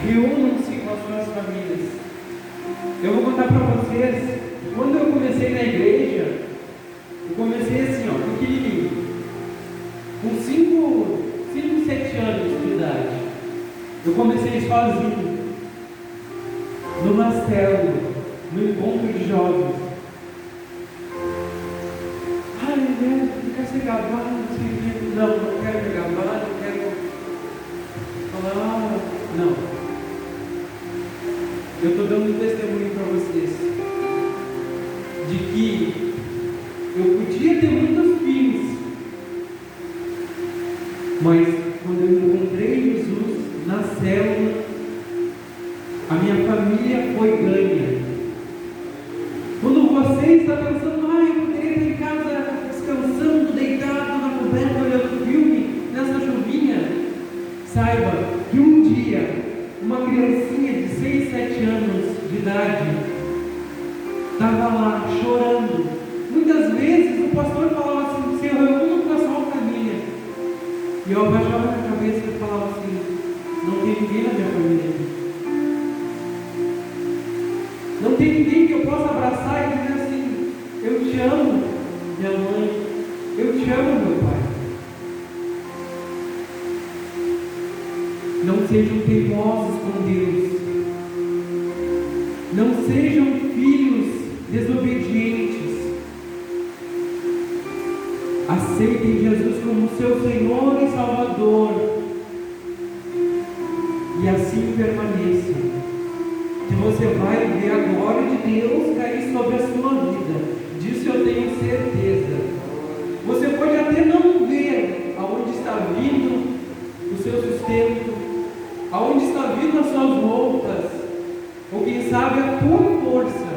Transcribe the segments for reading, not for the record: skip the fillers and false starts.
Reúnam-se com as suas famílias. Eu vou contar para vocês, quando eu comecei na igreja, eu comecei assim, pequenininho, com 5, 7 anos de idade. Eu comecei sozinho, numa célula, no encontro de jovens. Não quero ser gabado, não quero me gabar, não quero falar, não. Eu estou dando um testemunho para vocês, de que eu podia ter muitos filhos, mas quando eu encontrei Jesus na célula, a minha família foi ganha. Quando você está pensando, eu poderia estar em casa descansando, deitado na coberta, olhando filme, nessa chuvinha, saiba que um dia, uma criancinha de 6, 7 anos de idade estava lá chorando. Muitas vezes o pastor falava assim: Senhor, eu não com a sua família. E eu abaixava a cabeça e falava assim: não tem ninguém na minha família. Não tem ninguém que eu possa abraçar e dizer assim: eu te amo, minha mãe, eu te amo, meu pai. Não sejam teimosos com Deus. Não sejam filhos desobedientes. Aceitem Jesus como seu Senhor e Salvador. E assim permaneçam. Que você vai ver a glória de Deus cair sobre a sua vida. Disso eu tenho certeza. Você pode até não ver aonde está vindo o seu sustento, aonde está vindo as suas roupas, ou quem sabe a tua força,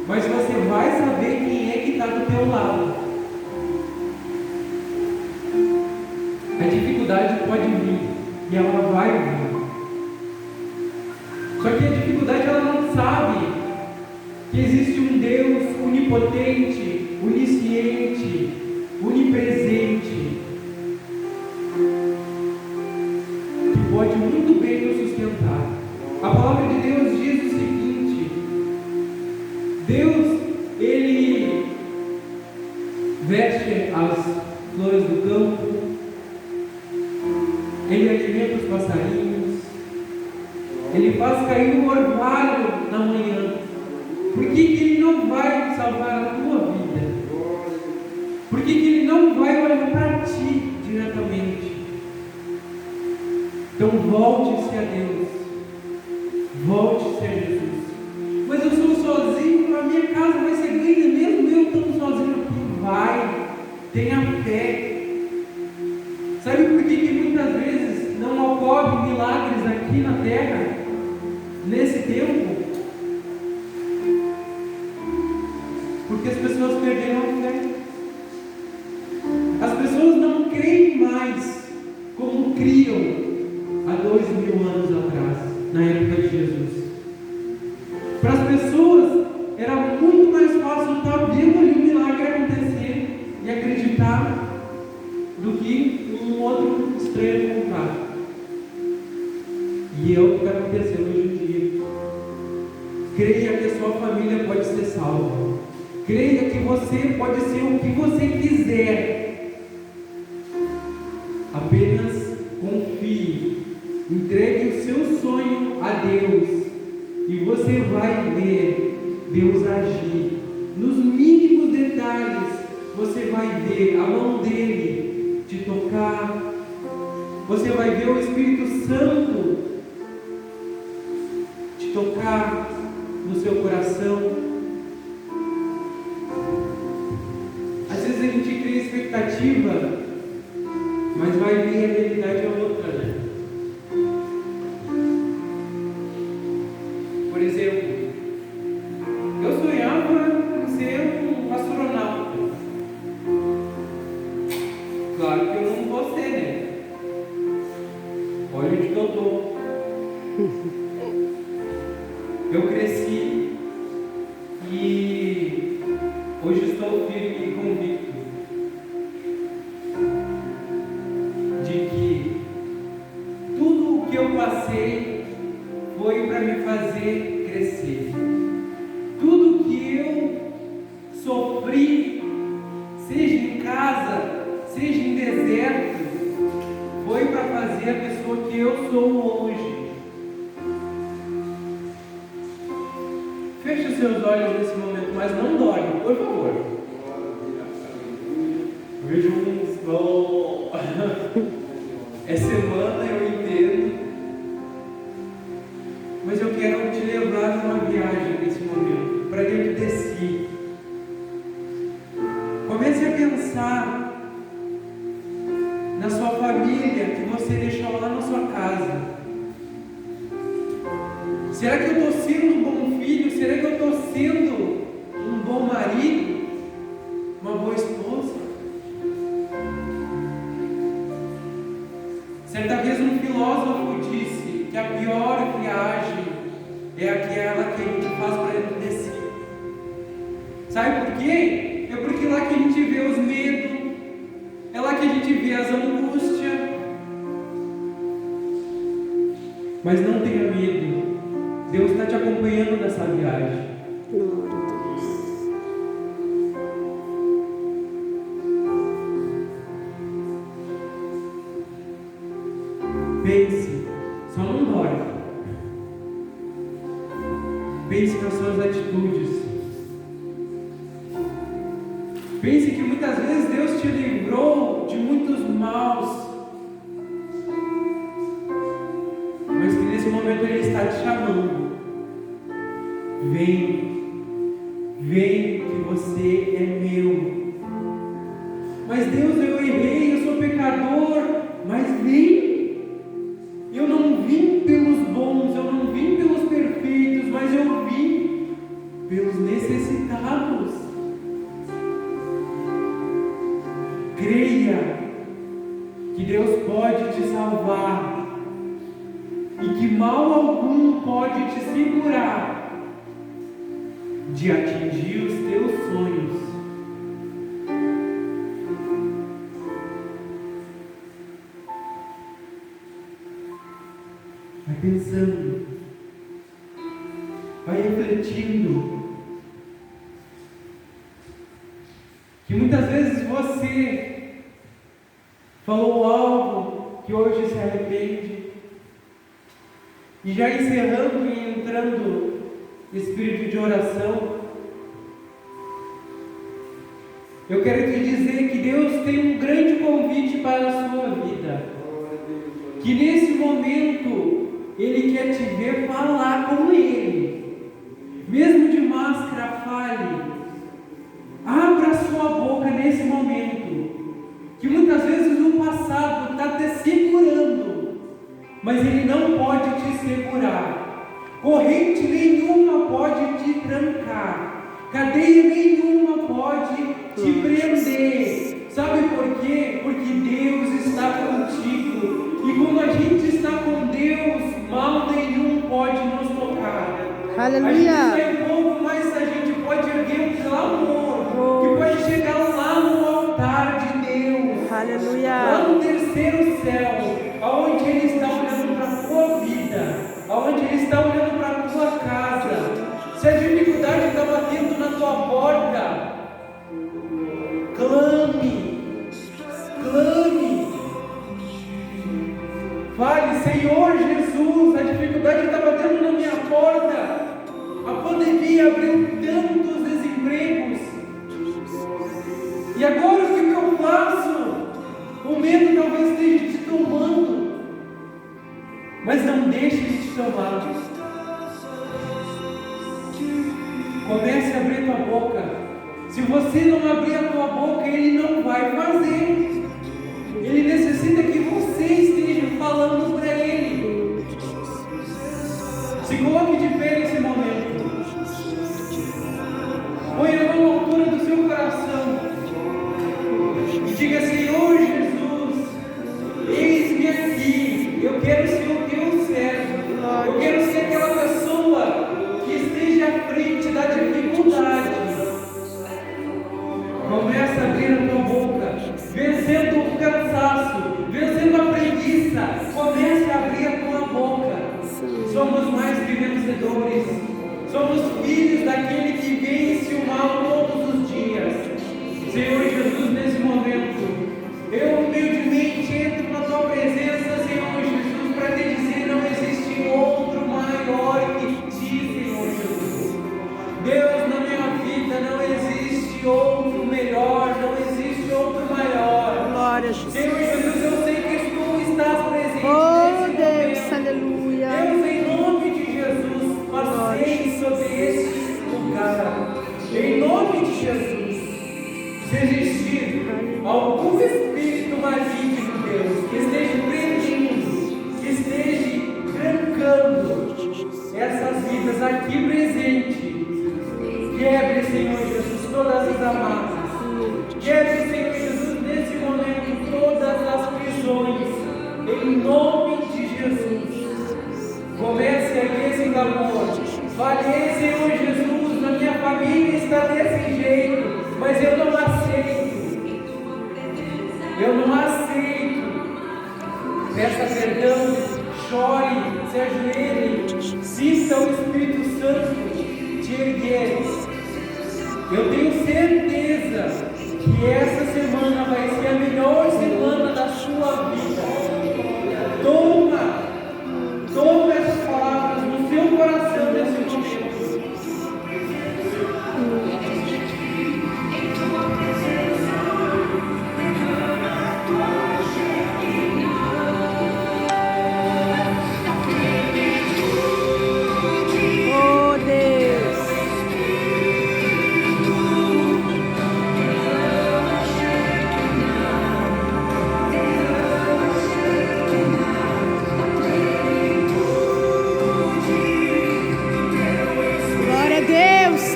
mas você vai saber quem é que está do teu lado. A dificuldade pode vir, e ela vai vir. Só que a dificuldade, ela não sabe que existe um Deus onipotente, onisciente, onipresente, que pode muito bem nos sustentar. A palavra de Deus diz o seguinte: Deus, Ele veste as flores do campo, Ele alimenta os passarinhos, Ele faz cair o orvalho na manhã. Por que Ele não vai salvar a tua vida? Por que Ele não vai olhar para ti diretamente? Então volte-se a Deus, volte-se a Jesus. Mas eu sou sozinho, a minha casa vai ser ganha mesmo eu estando sozinho aqui. Vai, tenha fé. Sabe por que muitas vezes não ocorrem milagres aqui na terra, nesse tempo? Porque as pessoas perderam a fé. As pessoas não creem mais como criam há 2000 anos atrás, na época de Jesus. Para as pessoas era muito mais fácil estar vendo ali um milagre acontecer e acreditar do que um outro extremo contrário. E é o que está acontecendo hoje em dia. Creia que a sua família pode ser salva. Creia que você pode ser o que você quiser. Apenas confie. Entregue o seu sonho a Deus. E você vai ver Deus agir. Nos mínimos detalhes, você vai ver a mão dele te tocar. Você vai ver o Espírito Santo te tocar no seu coração. Às vezes a gente cria expectativa, mas vai vir a realidade é outra, né? Por exemplo, eu sonhava em ser um astronauta. Claro que eu não vou ser, né? Olha onde que eu estou. Eu cresci e hoje estou firme e convicto de que tudo o que eu passei foi para me fazer crescer. Tudo que eu sofri, seja em casa, seja em deserto, foi para fazer a pessoa que eu sou hoje. Feche os seus olhos nesse momento, mas não dorme, por favor. Vejo uns vão. É semana, eu entendo. Mas eu quero te levar numa viagem nesse momento, para dentro de si. Comece a pensar na sua família que você deixou lá na sua casa. Será que eu estou sendo um bom filho? Será que eu estou sendo um bom marido? Uma boa esposa? Certa vez um filósofo disse que a pior viagem é aquela que a gente faz para dentro de si. Sabe por quê? É porque é lá que a gente vê os medos, é lá que a gente vê as angústias. Mas não tenha medo, Deus está te acompanhando nessa viagem. Glória a Deus. Pense, só não dorme. Pense nas suas atitudes. Pense que muitas vezes Deus te livrou de muitos maus, mas que nesse momento Ele está te chamando. Vem, vem que você é meu. Mas Deus, eu errei, eu sou pecador, mas vem. Eu não vim pelos bons, eu não vim pelos perfeitos, mas eu vim pelos necessitados. Creia que Deus pode te salvar e que mal algum pode te segurar de atingir os teus sonhos. Vai pensando, vai refletindo, que muitas vezes você falou algo que hoje se arrepende, e já encerrando e entrando no espírito de oração, eu quero te dizer que Deus tem um grande convite para a sua vida, que nesse momento Ele quer te ver falar com Ele, mesmo de máscara, fale, abra sua boca nesse momento, que muitas vezes o passado está te segurando, mas ele não pode te segurar, corrente nenhuma pode te trancar, cadeia nenhuma pode te prender. Sabe por quê? Porque Deus está contigo, e quando a gente está com Deus, mal nenhum pode nos tocar. Aleluia. A gente sai um pouco, mas a gente pode erguer um clamor, que pode chegar lá no altar de Deus. Aleluia. Lá no terceiro céu, aonde Ele está olhando para a tua vida, aonde Ele está olhando para a tua casa. Se a dificuldade está batendo na tua porta, clame, clame. Fale, Senhor Jesus, a dificuldade está batendo na minha porta. A pandemia abriu tantos desempregos. E agora o que eu faço? O medo talvez esteja te tomando. Mas não deixe de te tomar. Comece a abrir tua boca. Se você não abrir a tua boca, Ele não vai fazer. Ele necessita que você esteja falando para Ele. Se coloque de pé nesse momento. Põe a mão à altura do seu coração. E diga: Senhor Jesus, eis-me aqui. Eu quero ser o teu servo. Eu quero ser aquela pessoa que esteja à frente da dificuldade. Começa a abrir a tua boca, vencendo o cansaço, vencendo de Jesus, se existir algum espírito maligno, Deus, que esteja prendendo, que esteja trancando essas vidas aqui presentes, quebre, Senhor Jesus, todas as amarras. Quebre, Senhor Jesus, nesse momento, todas as prisões, em nome de Jesus. Comece aqui esse clamor. Falei, Senhor Jesus, na minha família está desse jeito, mas eu não aceito. Eu não aceito. Peça perdão, chore, se ajoelhe, sinta o Espírito Santo te erguer. Eu tenho certeza que essa semana vai ser a melhor semana da sua vida. Toma essas palavras no seu coração nesse momento.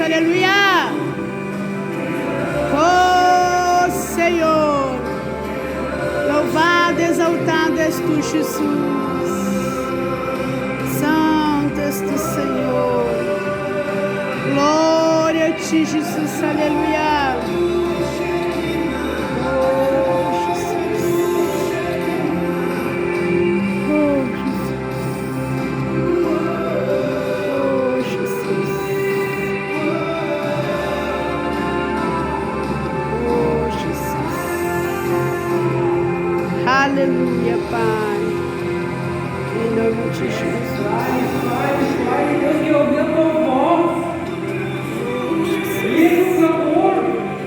Aleluia! Oh Senhor, louvado, exaltado és tu, Jesus. Santo és tu, Senhor. Glória a ti, Jesus. Aleluia! Aleluia, Pai. Em nome de Jesus. Pai, Deus, que ouviu a tua voz. Liga o clamor,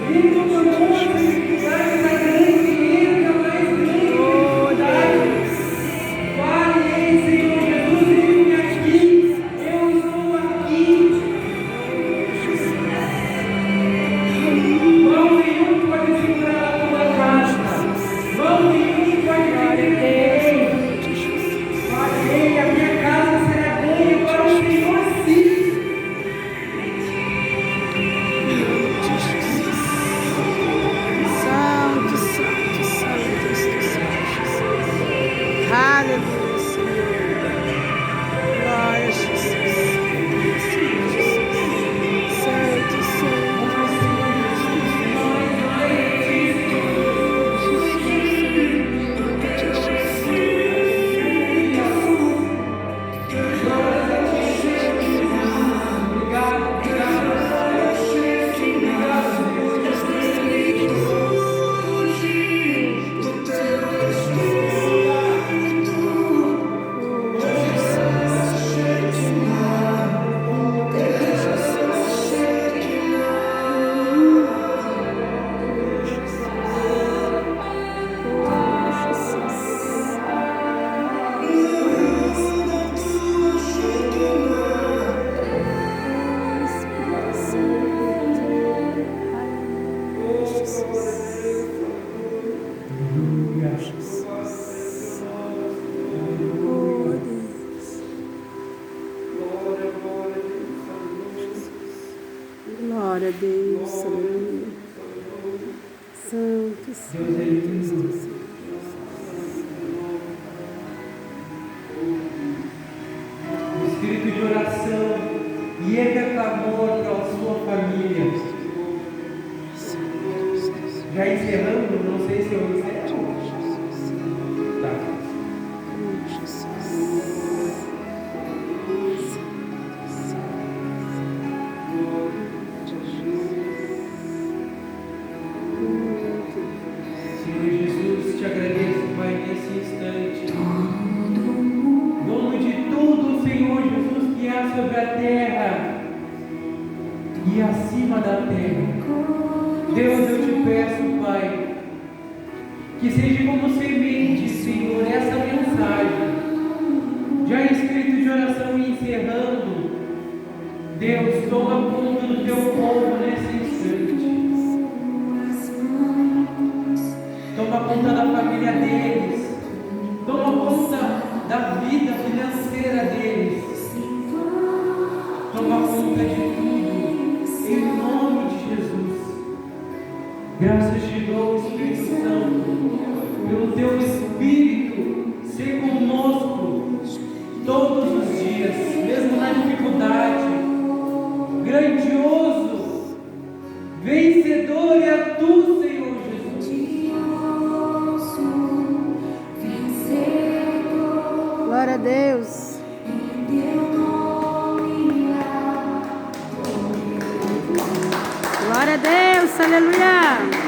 liga o clamor, dificuldade da grande, liga mais grande. Fale, Senhor Jesus, eis-me aqui, eu estou aqui. Mão nenhum pode segurar a tua casa, mão nenhum pode reter. Falei, a minha casa será ganha para o Senhor, sim. Santo, santo, santo, Jesus. Aleluia, Senhor. Glória a Jesus. Santo, santo, glória a Deus, aleluia. Santo, santo, O espírito de oração e erga clamor para a sua família. Já encerrando, não sei se eu encerro. Tá. Senhor Jesus, te agradeço, Pai, nesse instante. Dono de tudo, Senhor Jesus, que há sobre a terra e acima da terra. Deus, eu te peço, Pai, que seja como semente, Senhor, essa mensagem, já em espírito de oração e encerrando. Deus, toma conta do teu povo nesse instante. Toma conta da família deles. Toma conta da vida financeira deles. Toma conta de tudo. Em nome de Jesus. Graças te dou, Espírito Santo, pelo teu Espírito ser conosco todos os dias, mesmo na dificuldade. Grandioso, vencedor é tu, Senhor Jesus. Glória a Deus. Glória a Deus, aleluia.